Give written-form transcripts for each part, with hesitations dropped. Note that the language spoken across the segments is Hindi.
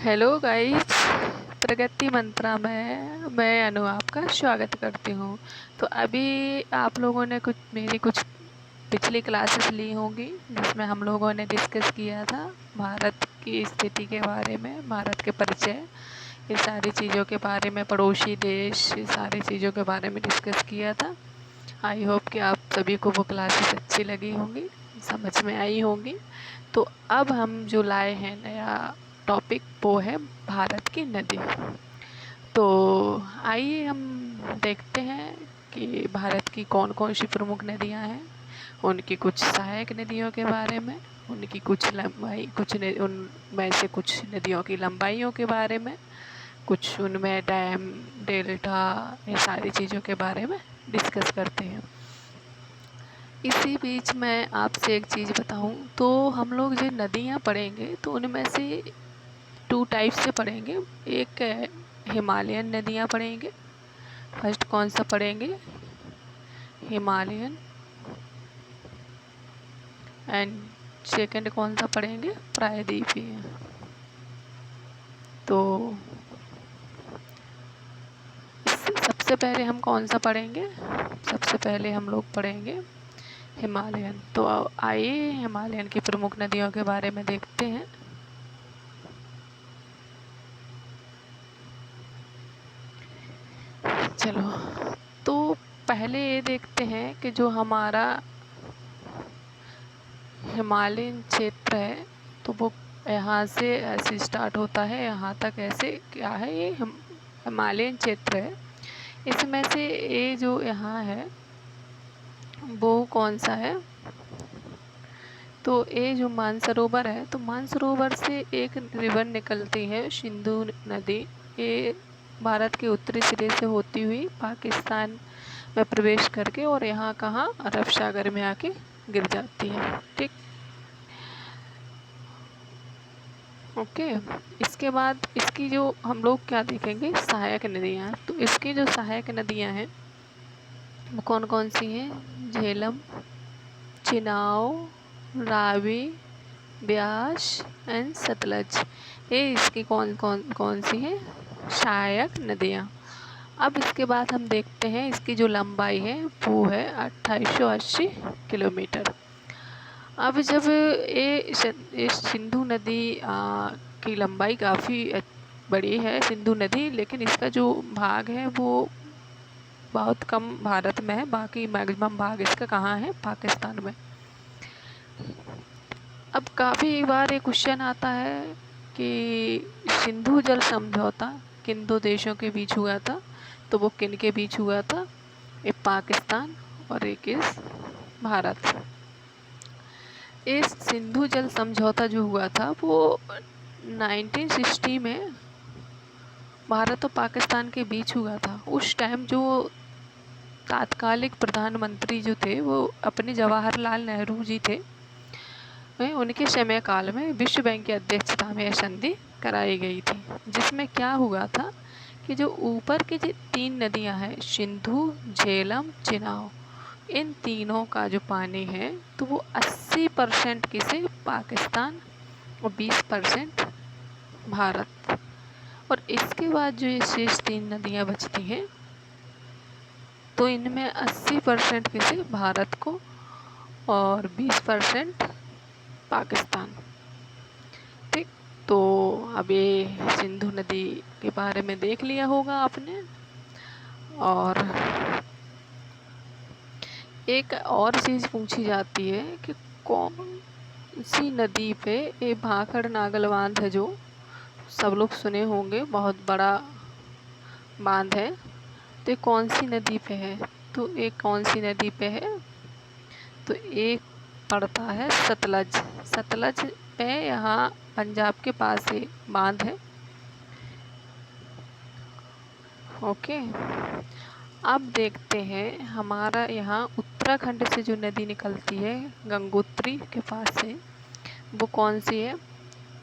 हेलो गाइस, प्रगति मंत्रा में मैं अनु आपका स्वागत करती हूँ। तो अभी आप लोगों ने मेरी कुछ पिछली क्लासेस ली होंगी जिसमें हम लोगों ने डिस्कस किया था भारत की स्थिति के बारे में, भारत के परिचय, ये सारी चीज़ों के बारे में, पड़ोसी देश, ये सारी चीज़ों के बारे में डिस्कस किया था। आई होप कि आप सभी को वो क्लासेस अच्छी लगी होंगी, समझ में आई होंगी। तो अब हम जो लाए हैं नया टॉपिक, वो है भारत की नदी। तो आइए हम देखते हैं कि भारत की कौन कौन सी प्रमुख नदियां हैं, उनकी कुछ सहायक नदियों के बारे में, उनकी कुछ लंबाई, उनमें से कुछ नदियों की लंबाइयों के बारे में, कुछ उनमें डैम, डेल्टा, ये सारी चीज़ों के बारे में डिस्कस करते हैं। इसी बीच मैं आपसे एक चीज़ बताऊं, तो हम लोग जो नदियां पढ़ेंगे तो उनमें से टू टाइप से पढ़ेंगे। एक है हिमालयन नदियाँ पढ़ेंगे। फर्स्ट कौन सा पढ़ेंगे? हिमालयन। एंड सेकंड कौन सा पढ़ेंगे? प्रायद्वीपीय। तो इससे सबसे पहले हम कौन सा पढ़ेंगे? सबसे पहले हम लोग पढ़ेंगे हिमालयन। तो आइए हिमालयन की प्रमुख नदियों के बारे में देखते हैं। चलो, तो पहले ये देखते हैं कि जो हमारा हिमालयन क्षेत्र है, तो वो यहाँ से ऐसे स्टार्ट होता है, यहाँ तक ऐसे क्या है, ये हिमालयन क्षेत्र है। इसमें से ये जो यहाँ है वो कौन सा है? तो ये जो मानसरोवर है, तो मानसरोवर से एक रिवर निकलती है, सिंधु नदी। ये भारत के उत्तरी सिरे से होती हुई पाकिस्तान में प्रवेश करके और यहाँ कहाँ, अरब सागर में आके गिर जाती है। ठीक, ओके। इसके बाद इसकी जो हम लोग क्या देखेंगे, सहायक नदियाँ। तो इसकी जो सहायक नदियाँ हैं वो कौन कौन सी हैं? झेलम, चिनाव, रावी, ब्यास एंड सतलज। ये इसकी कौन कौन कौन सी है? सहायक नदियाँ। अब इसके बाद हम देखते हैं इसकी जो लंबाई है वो है 2880 किलोमीटर। अब जब ये सिंधु नदी की लंबाई काफ़ी बड़ी है, सिंधु नदी, लेकिन इसका जो भाग है वो बहुत कम भारत में है, बाकी मैक्सिमम भाग इसका कहाँ है? पाकिस्तान में। अब काफ़ी बार ये क्वेश्चन आता है कि सिंधु जल समझौता किन दो देशों के बीच हुआ था? तो वो किन के बीच हुआ था? एक पाकिस्तान और एक इस भारत। इस सिंधु जल समझौता जो हुआ था वो 1960 में भारत और पाकिस्तान के बीच हुआ था। उस टाइम जो तात्कालिक प्रधानमंत्री जो थे वो अपने जवाहरलाल नेहरू जी थे, उनके समय काल में विश्व बैंक की अध्यक्षता में यह संधि कराई गई थी, जिसमें क्या हुआ था कि जो ऊपर की जो तीन नदियां हैं, सिंधु, झेलम, चिनाव, इन तीनों का जो पानी है तो वो 80% किसे? पाकिस्तान, और 20% भारत। और इसके बाद जो ये शेष तीन नदियाँ बचती हैं तो इनमें 80% किसे? भारत को, और 20% पाकिस्तान। ठीक, तो अब ये सिंधु नदी के बारे में देख लिया होगा आपने। और एक और चीज़ पूछी जाती है कि कौन सी नदी पे ये भाखड़ नागल बांध है, जो सब लोग सुने होंगे, बहुत बड़ा बांध है। तो ये कौन सी नदी पे है? तो एक कौन सी नदी पे है? तो एक पड़ता है सतलज। सतलज पे यहाँ पंजाब के पास ये बांध है। ओके, अब देखते हैं हमारा यहाँ उत्तराखंड से जो नदी निकलती है गंगोत्री के पास से, वो कौन सी है?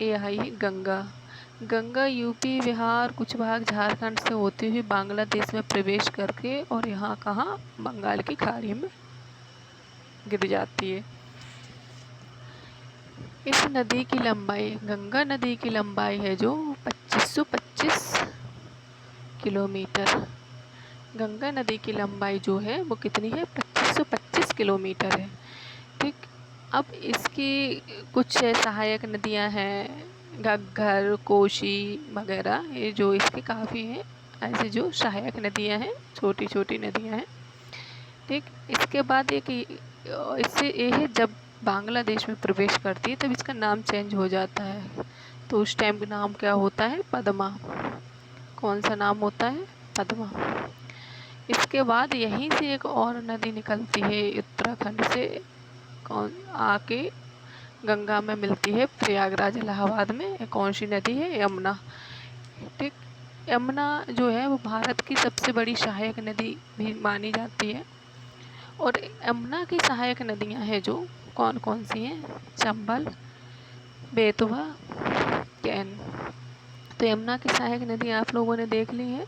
ये है गंगा। गंगा यूपी, बिहार, कुछ भाग झारखंड से होती हुई बांग्लादेश में प्रवेश करके और यहाँ कहाँ, बंगाल की खाड़ी में गिर जाती है। इस नदी की लंबाई, गंगा नदी की लंबाई है जो 2525 किलोमीटर। गंगा नदी की लंबाई जो है वो कितनी है? 2525 किलोमीटर है। ठीक। अब इसकी कुछ सहायक नदियां हैं, घग्गर, कोशी वगैरह, ये जो इसके काफ़ी हैं ऐसे जो सहायक नदियां हैं, छोटी छोटी नदियां हैं। ठीक। इसके बाद एक इससे ये है, जब बांग्लादेश में प्रवेश करती है तब इसका नाम चेंज हो जाता है। तो उस टाइम का नाम क्या होता है? पद्मा। कौन सा नाम होता है? पद्मा। इसके बाद यहीं से एक और नदी निकलती है उत्तराखंड से, कौन आके गंगा में मिलती है प्रयागराज इलाहाबाद में। एक कौन सी नदी है? यमुना। ठीक। यमुना जो है वो भारत की सबसे बड़ी सहायक नदी भी मानी जाती है। और यमुना की सहायक नदियां हैं जो कौन कौन सी हैं? चंबल, बेतवा, कैन। तो यमुना की सहायक नदी आप लोगों ने देख ली है।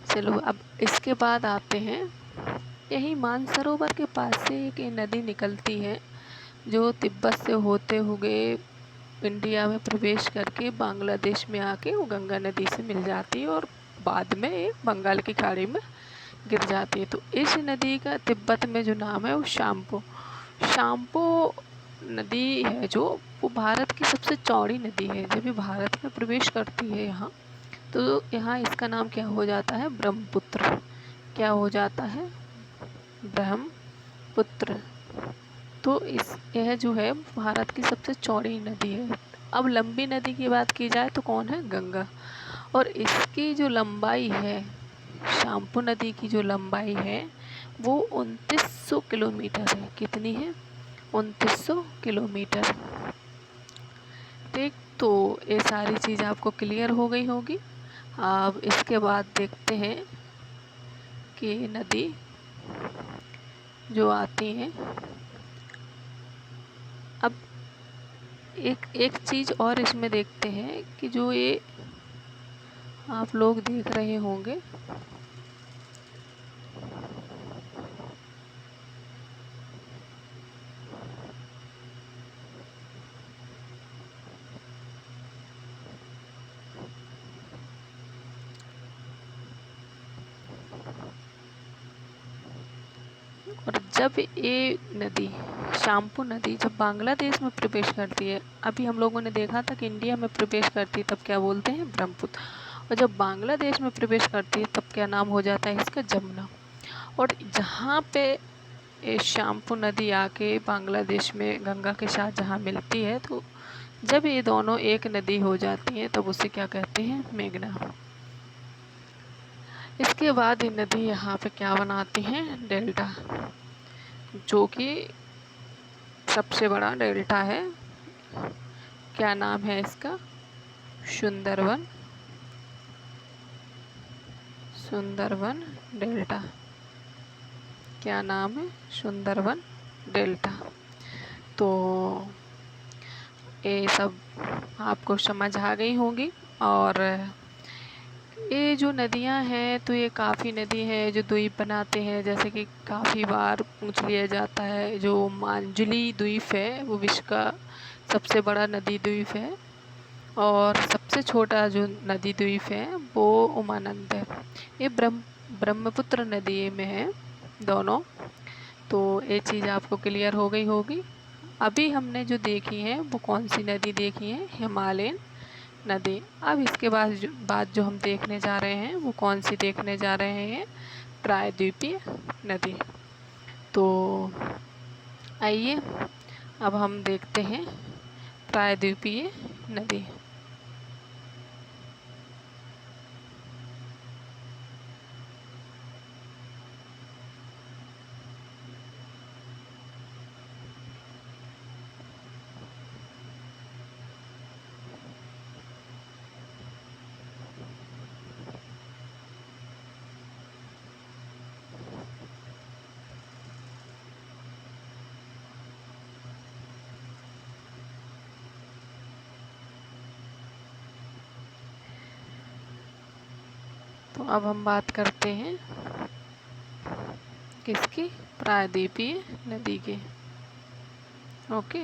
चलो अब इसके बाद आते हैं, यही मानसरोवर के पास से एक नदी निकलती है जो तिब्बत से होते हुए इंडिया में प्रवेश करके बांग्लादेश में आके वो गंगा नदी से मिल जाती है और बाद में ये बंगाल की खाड़ी में गिर जाती है। तो इस नदी का तिब्बत में जो नाम है वो शाम्पो। शाम्पो नदी है जो वो भारत की सबसे चौड़ी नदी है। जब ये भारत में प्रवेश करती है यहाँ, तो यहाँ इसका नाम क्या हो जाता है? ब्रह्मपुत्र। क्या हो जाता है? ब्रह्मपुत्र। तो इस यह जो है भारत की सबसे चौड़ी नदी है। अब लंबी नदी की बात की जाए तो कौन है? गंगा। और इसकी जो लंबाई है, शाम्पू नदी की जो लंबाई है वो 2900 किलोमीटर है। कितनी है? 2900 किलोमीटर। ठीक। तो ये सारी चीज़ आपको क्लियर हो गई होगी। अब इसके बाद देखते हैं कि नदी जो आती हैं, अब एक एक चीज़ और इसमें देखते हैं कि जो ये आप लोग देख रहे होंगे, और जब ये नदी, शाम्पू नदी, जब बांग्लादेश में प्रवेश करती है, अभी हम लोगों ने देखा था कि इंडिया में प्रवेश करती है तब क्या बोलते हैं? ब्रह्मपुत्र। और जब बांग्लादेश में प्रवेश करती है तब क्या नाम हो जाता है इसका? जमुना। और जहाँ पे ये शाम्पू नदी आके बांग्लादेश में गंगा के साथ जहाँ मिलती है, तो जब ये दोनों एक नदी हो जाती हैं तब उसे क्या कहते हैं? मेघना। इसके बाद ये नदी यहाँ पे क्या बनाती हैं? डेल्टा, जो कि सबसे बड़ा डेल्टा है। क्या नाम है इसका? सुंदरवन। सुंदरवन डेल्टा। क्या नाम है? सुंदरवन डेल्टा। तो ये सब आपको समझ आ गई होंगी। और ये जो नदियां हैं, तो ये काफ़ी नदी हैं जो द्वीप बनाते हैं। जैसे कि काफ़ी बार पूछ लिया जाता है, जो मांजुली द्वीप है वो विश्व का सबसे बड़ा नदी द्वीप है, और सबसे छोटा जो नदी द्वीप है वो उमानंद है। ये ब्रह्मपुत्र नदी में है दोनों। तो ये चीज़ आपको क्लियर हो गई होगी। अभी हमने जो देखी है वो कौन सी नदी देखी है? हिमालयन नदी। अब इसके बाद जो हम देखने जा रहे हैं वो कौन सी देखने जा रहे हैं? प्रायद्वीपीय नदी। तो आइए अब हम देखते हैं प्रायद्वीपीय नदी। तो अब हम बात करते हैं किसकी? प्रायद्वीपीय नदी की। ओके।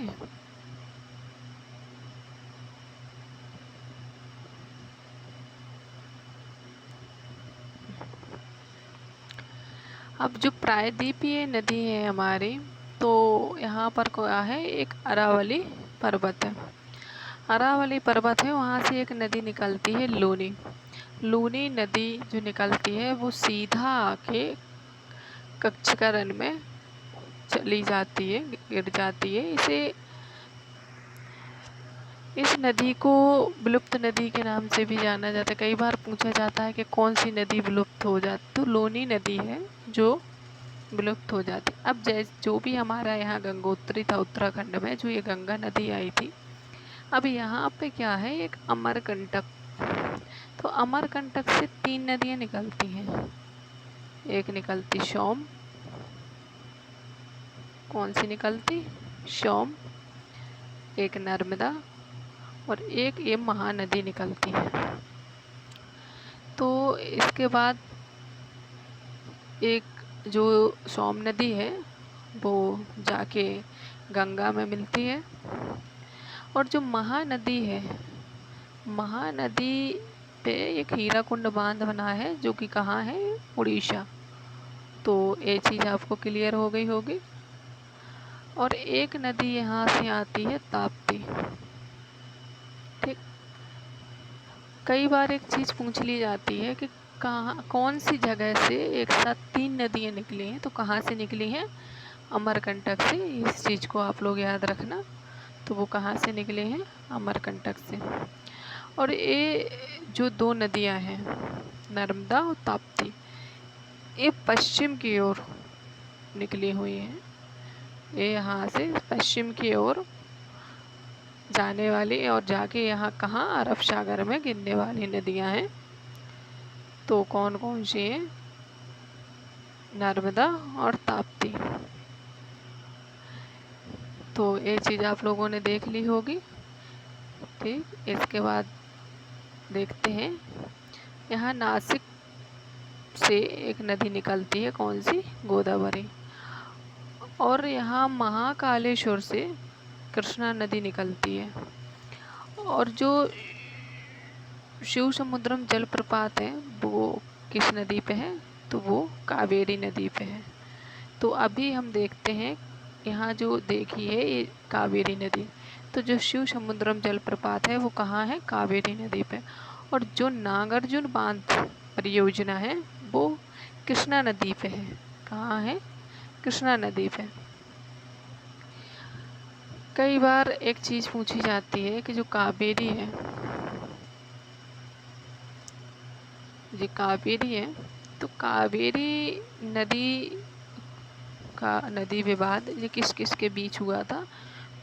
अब जो प्रायद्वीपीय नदी है हमारी, तो यहाँ पर क्या है, एक अरावली पर्वत है। अरावली पर्वत है, वहाँ से एक नदी निकलती है लूनी। लूनी नदी जो निकलती है वो सीधा आके कच्छकरण में चली जाती है, गिर जाती है। इस नदी को विलुप्त नदी के नाम से भी जाना जाता है। कई बार पूछा जाता है कि कौन सी नदी विलुप्त हो जाती, तो लूनी नदी है जो विलुप्त हो जाती। अब जो भी हमारा यहाँ गंगोत्री था उत्तराखंड में, जो ये गंगा नदी आई थी, अब यहाँ पे क्या है, एक अमरकंटक। तो अमरकंटक से 3 नदियाँ निकलती हैं। एक निकलती सोम, कौन सी निकलती, सोम, एक नर्मदा, और एक ये महानदी निकलती है। तो इसके बाद एक जो सोम नदी है वो जाके गंगा में मिलती है, और जो महानदी है, महानदी पे एक हीराकुंड बांध बना है, जो कि कहाँ है, उड़ीसा। तो ये चीज़ आपको क्लियर हो गई होगी। और एक नदी यहाँ से आती है, ताप्ती। ठीक, कई बार एक चीज़ पूछ ली जाती है कि कहाँ, कौन सी जगह से एक साथ 3 नदियाँ निकली हैं, तो कहाँ से निकली हैं, अमरकंटक से। इस चीज़ को आप लोग याद रखना। तो वो कहाँ से निकले हैं, अमरकंटक से। और ये जो 2 नदियाँ हैं, नर्मदा और ताप्ती, ये पश्चिम की ओर निकली हुई हैं। ये यहाँ से पश्चिम की ओर जाने वाली और जाके यहाँ कहाँ, अरब सागर में गिरने वाली नदियाँ हैं। तो कौन कौन सी हैं, नर्मदा और ताप्ती। तो ये चीज़ आप लोगों ने देख ली होगी। ठीक, इसके बाद देखते हैं, यहाँ नासिक से एक नदी निकलती है, कौन सी, गोदावरी। और यहाँ महाकालेश्वर से कृष्णा नदी निकलती है। और जो शिव समुद्रम जलप्रपात है वो किस नदी पे है, तो वो कावेरी नदी पे है। तो अभी हम देखते हैं, यहाँ जो देखी है ये कावेरी नदी, तो जो शिव समुद्रम जलप्रपात है वो कहाँ है, कावेरी नदी पे। और जो नागार्जुन बांध परियोजना है वो कृष्णा नदी पे है। कहाँ है, कृष्णा नदी पे। कई बार एक चीज़ पूछी जाती है कि जो कावेरी है, जो कावेरी है, तो कावेरी नदी का नदी विवाद ये किस किस के बीच हुआ था,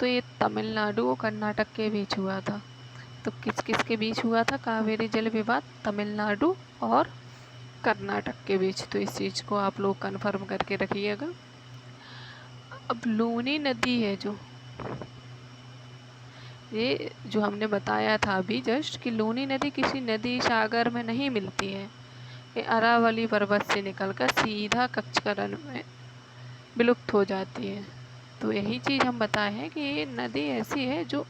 तो ये तमिलनाडु और कर्नाटक के बीच हुआ था। तो किस किस के बीच हुआ था कावेरी जल विवाद, तमिलनाडु और कर्नाटक के बीच। तो इस चीज़ को आप लोग कंफर्म करके रखिएगा। अब लूनी नदी है जो, ये जो हमने बताया था अभी जस्ट कि लूनी नदी किसी नदी सागर में नहीं मिलती है, ये अरावली पर्वत से निकलकर सीधा कच्छकरण में विलुप्त हो जाती है। तो यही चीज़ हम बताए हैं कि ये नदी ऐसी है जो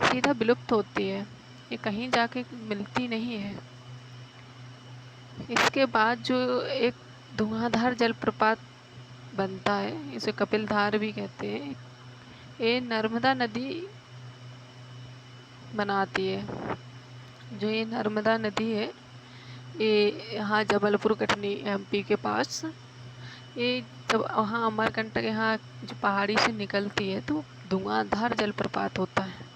सीधा विलुप्त होती है, ये कहीं जाके मिलती नहीं है। इसके बाद जो एक धुआंधार जलप्रपात बनता है, इसे कपिलधार भी कहते हैं, ये नर्मदा नदी बनाती है। जो ये नर्मदा नदी है ये यहाँ जबलपुर कटनी एमपी के पास, ये जब वहाँ अमरकंटक यहाँ जो पहाड़ी से निकलती है तो धुआंधार जलप्रपात होता है।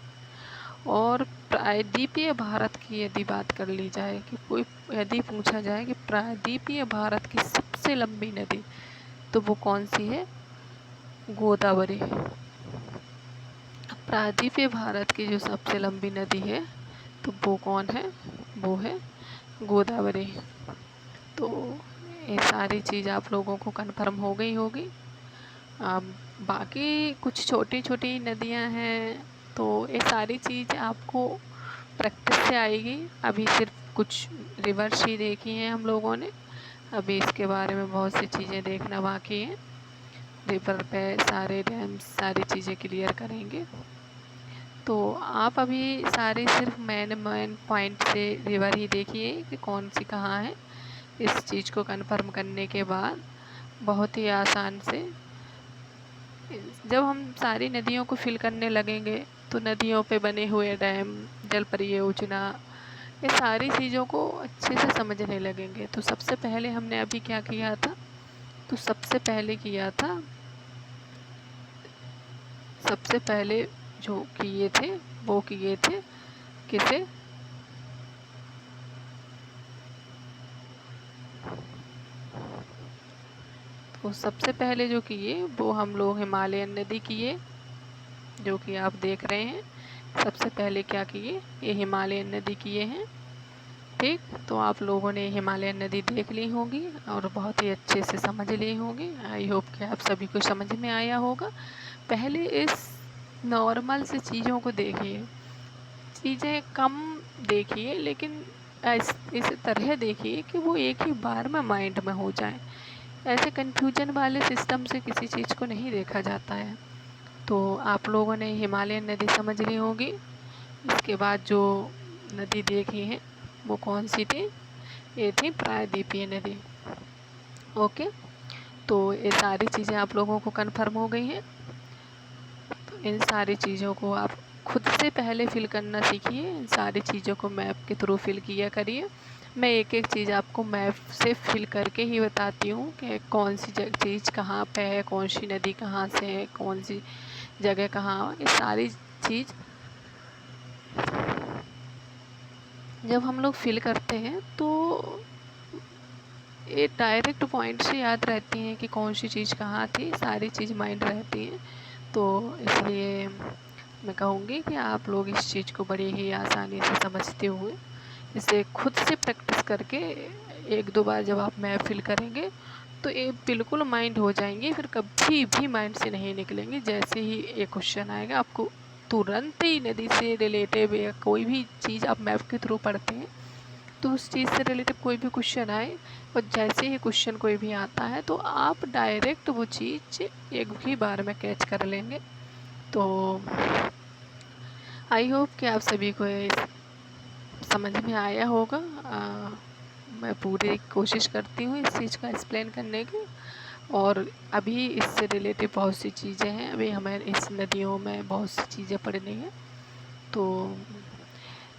और प्रायद्वीपीय भारत की यदि बात कर ली जाए, कि कोई यदि पूछा जाए कि प्रायद्वीपीय भारत की सबसे लंबी नदी, तो वो कौन सी है, गोदावरी। प्रायद्वीपीय भारत की जो सबसे लंबी नदी है तो वो कौन है, वो है गोदावरी। तो ये सारी चीज़ आप लोगों को कंफर्म हो गई होगी। बाकी कुछ छोटी छोटी नदियां हैं, तो ये सारी चीज़ आपको प्रैक्टिस से आएगी। अभी सिर्फ कुछ रिवर्स ही देखी हैं हम लोगों ने, अभी इसके बारे में बहुत सी चीज़ें देखना बाकी है। रिवर पे सारे डैम्स सारी चीज़ें क्लियर करेंगे। तो आप अभी सारे सिर्फ मेन पॉइंट से रिवर ही देखिए कि कौन सी कहाँ है। इस चीज़ को कंफर्म करने के बाद बहुत ही आसान से। जब हम सारी नदियों को फिल करने लगेंगे तो नदियों पे बने हुए डैम, जल परियोजना, ये सारी चीज़ों को अच्छे से समझने लगेंगे। तो सबसे पहले हमने अभी क्या किया था, तो सबसे पहले किया था, सबसे पहले जो किए थे वो किए थे किसे, तो सबसे पहले जो किए वो हम लोग हिमालयन नदी किए, जो कि आप देख रहे हैं। सबसे पहले क्या किए, ये हिमालयन नदी किए हैं। ठीक, तो आप लोगों ने हिमालयन नदी देख ली होगी और बहुत ही अच्छे से समझ ली होगी। आई होप कि आप सभी को समझ में आया होगा। पहले इस नॉर्मल से चीज़ों को देखिए, चीज़ें कम देखिए, लेकिन इस तरह देखिए कि वो एक ही बार में माइंड में हो जाए। ऐसे कन्फ्यूजन वाले सिस्टम से किसी चीज़ को नहीं देखा जाता है। तो आप लोगों ने हिमालयन नदी समझ ली होगी। इसके बाद जो नदी देखी है वो कौन सी थी, ये थी प्रायद्वीपीय नदी। ओके, तो ये सारी चीज़ें आप लोगों को कन्फर्म हो गई हैं। तो इन सारी चीज़ों को आप खुद से पहले फिल करना सीखिए। इन सारी चीज़ों को मैप के थ्रू फिल किया करिए। मैं एक एक चीज़ आपको मैप से फिल करके ही बताती हूँ कि कौन सी चीज़ कहाँ पे है, कौन सी नदी कहाँ से है, कौन सी जगह कहाँ, ये सारी चीज़ जब हम लोग फिल करते हैं तो ये डायरेक्ट पॉइंट से याद रहती हैं कि कौन सी चीज़ कहाँ थी, सारी चीज़ माइंड रहती है। तो इसलिए मैं कहूँगी कि आप लोग इस चीज़ को बड़ी ही आसानी से समझते हुए इसे खुद से प्रैक्टिस करके एक दो बार जब आप मैप फिल करेंगे तो ये बिल्कुल माइंड हो जाएंगे, फिर कभी भी माइंड से नहीं निकलेंगे। जैसे ही ये क्वेश्चन आएगा आपको तुरंत ही नदी से रिलेटेड या कोई भी चीज़ आप मैप के थ्रू पढ़ते हैं तो उस चीज़ से रिलेटेड कोई भी क्वेश्चन आए और जैसे ही क्वेश्चन कोई भी आता है तो आप डायरेक्ट वो चीज़ एक ही बार में कैच कर लेंगे। तो आई होप कि आप सभी को ये समझ में आया होगा। मैं पूरी कोशिश करती हूँ इस चीज़ का एक्सप्लेन करने की। और अभी इससे रिलेटेड बहुत सी चीज़ें हैं, अभी हमें इस नदियों में बहुत सी चीज़ें पढ़नी हैं। तो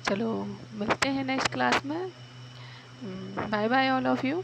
चलो मिलते हैं नेक्स्ट क्लास में। Bye bye all of you.